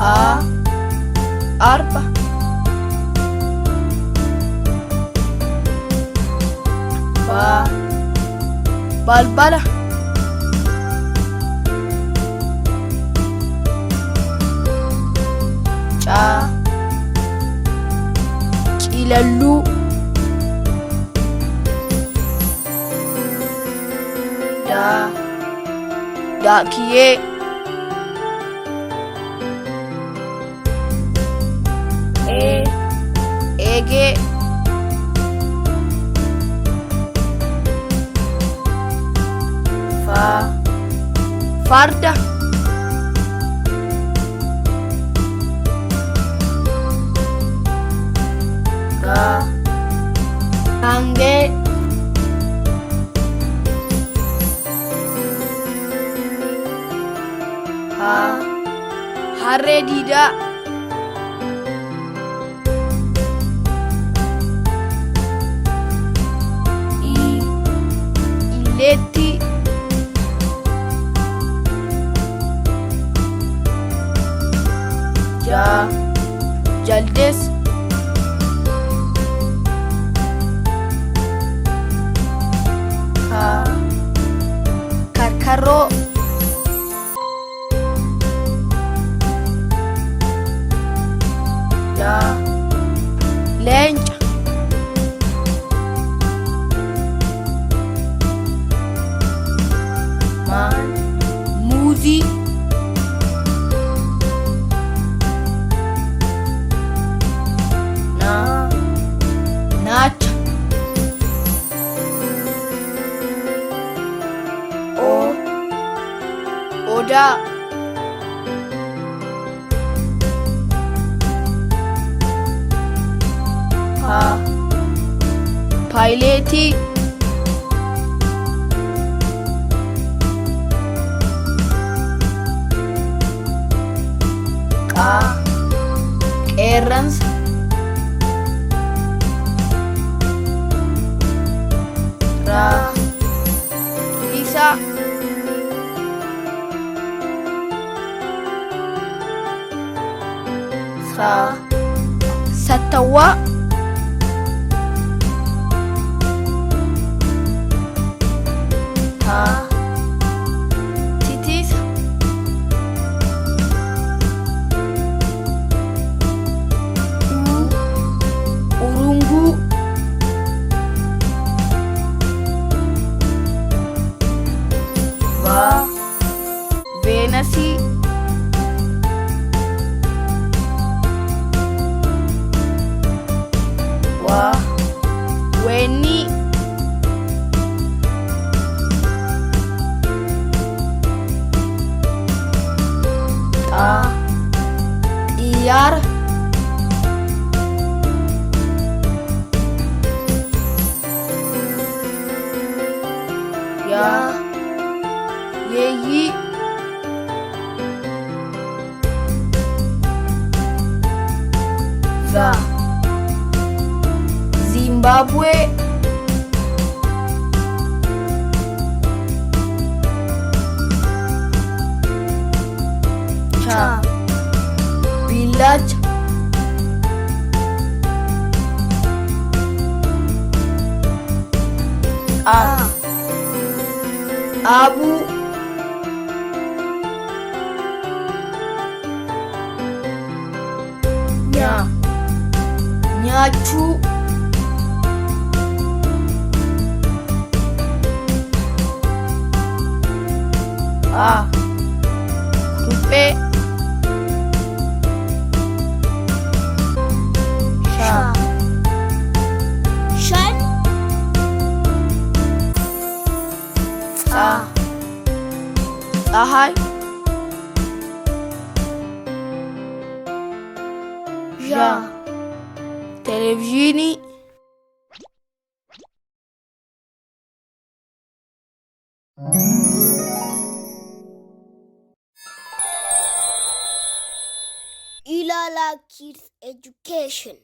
A. Arpa. Ba. Balbala. Ca. Cilallu. Da. Dakiye. E. Ege. Fa. Farda. Ga. Angge. Ha. Hare dida. I. Ileti. Ja. Jaldes. Ka. Karkaro. Da. Lenca. Man. Muzi. Na. Nacha. O. Oda. Pa. Paileti. Ka. Qeerransa. Ra. Isa. Sa. Satawa. Ta. Titis. U. Urunggu. Va. Venasi. Wa. Weni. Ta. Iyar. Ya. Yeyi. Za. Zimbabwe. Cha. Village. A. Abu. Nya. Nyacu. A. Rupe. Sha. Shan. Sa. Ahai. Ja. Televizini. Ilala Kids Education.